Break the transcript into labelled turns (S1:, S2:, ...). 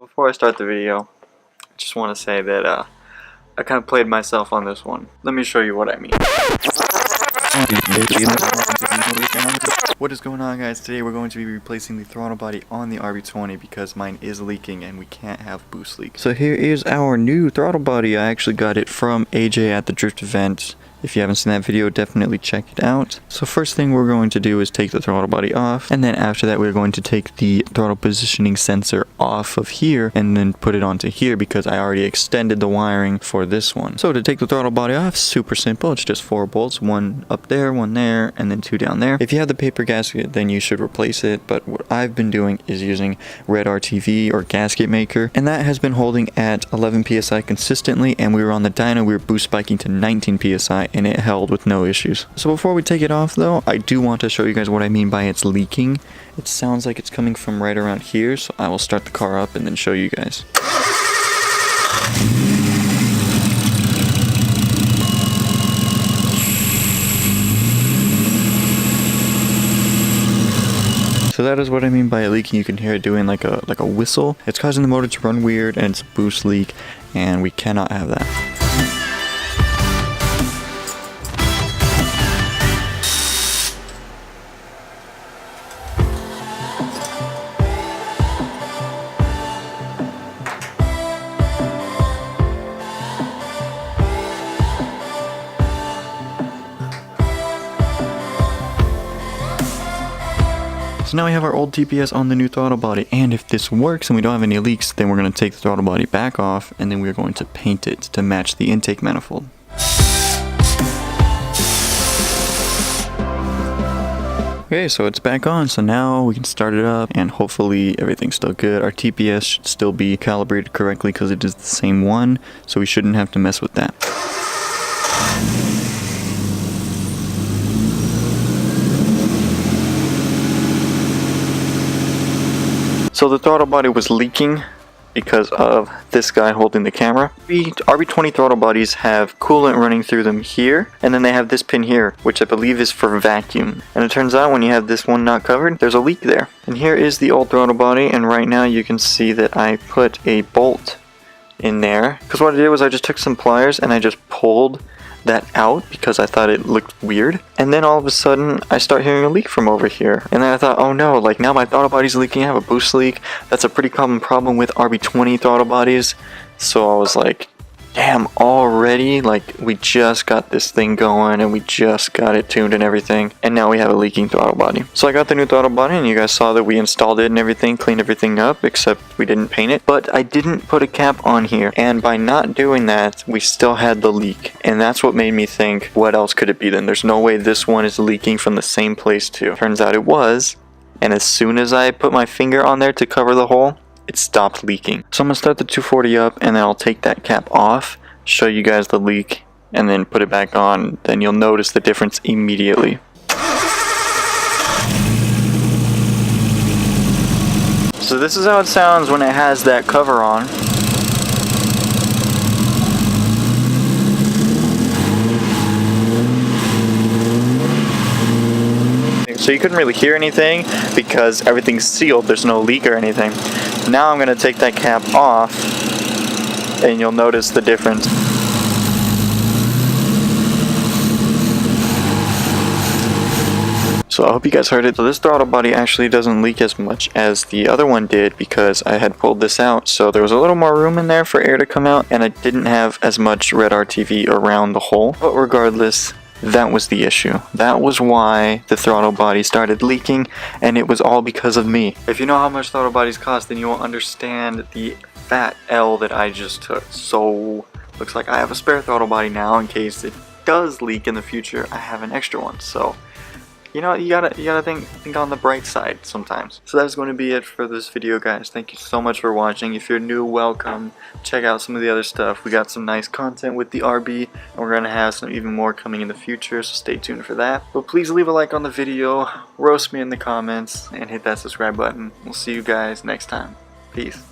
S1: Before I start the video, I just want to say that I kind of played myself on this one. Let me show you what I mean. What is going on, guys? Today we're going to be replacing the throttle body on the RB20 because mine is leaking and we can't have boost leak. So here is our new throttle body. I actually got it from AJ at the drift event. If you haven't seen that video, definitely check it out. So first thing we're going to do is take the throttle body off, and then after that we're going to take the throttle positioning sensor off of here and then put it onto here because I already extended the wiring for this one. So to take the throttle body off, super simple. It's just 4 bolts, one up there, one there, and then 2 down there. If you have the paper gasket, then you should replace it, but what I've been doing is using red RTV or gasket maker, and that has been holding at 11 psi consistently, and we were on the dyno, we were boost spiking to 19 psi, and it held with no issues. So before we take it off though, I do want to show you guys what I mean by it's leaking. It sounds like it's coming from right around here, so I will start the car up and then show you guys. So that is what I mean by it leaking. You can hear it doing like a whistle. It's causing the motor to run weird, and it's a boost leak, and we cannot have that. So now we have our old TPS on the new throttle body, and if this works and we don't have any leaks, then we're going to take the throttle body back off and then we're going to paint it to match the intake manifold. Okay, so it's back on, so now we can start it up and hopefully everything's still good. Our TPS should still be calibrated correctly because it is the same one, so we shouldn't have to mess with that. So the throttle body was leaking because of this guy holding the camera. RB20 throttle bodies have coolant running through them here, and then they have this pin here, which I believe is for vacuum. And it turns out when you have this one not covered, there's a leak there. And here is the old throttle body, and right now you can see that I put a bolt in there. Because what I did was I just took some pliers and I just pulled that out because I thought it looked weird, and then all of a sudden I start hearing a leak from over here, and then I thought, oh no, like now my throttle body's leaking. I have a boost leak. That's a pretty common problem with RB20 throttle bodies. So I was like, damn, already? Like, we just got this thing going and we just got it tuned and everything, and now we have a leaking throttle body. So I got the new throttle body, and you guys saw that we installed it and everything, cleaned everything up, except we didn't paint it. But I didn't put a cap on here, and by not doing that, we still had the leak. And that's what made me think, what else could it be then? There's no way this one is leaking from the same place too. Turns out it was, and as soon as I put my finger on there to cover the hole, it stopped leaking. So I'm gonna start the 240 up, and then I'll take that cap off, show you guys the leak, and then put it back on. Then you'll notice the difference immediately. So this is how it sounds when it has that cover on. So you couldn't really hear anything because everything's sealed, there's no leak or anything. Now I'm going to take that cap off and you'll notice the difference. So I hope you guys heard it. So this throttle body actually doesn't leak as much as the other one did because I had pulled this out. So there was a little more room in there for air to come out, and I didn't have as much red RTV around the hole. But regardless, that was the issue. That was why the throttle body started leaking, and it was all because of me. If you know how much throttle bodies cost, then you will understand the fat L that I just took. So looks like I have a spare throttle body now in case it does leak in the future. I have an extra one. So you know, you gotta think on the bright side sometimes. So that's going to be it for this video, guys. Thank you so much for watching. If you're new, welcome. Check out some of the other stuff. We got some nice content with the RB, and we're gonna have some even more coming in the future, so stay tuned for that. But please leave a like on the video, roast me in the comments, and hit that subscribe button. We'll see you guys next time. Peace.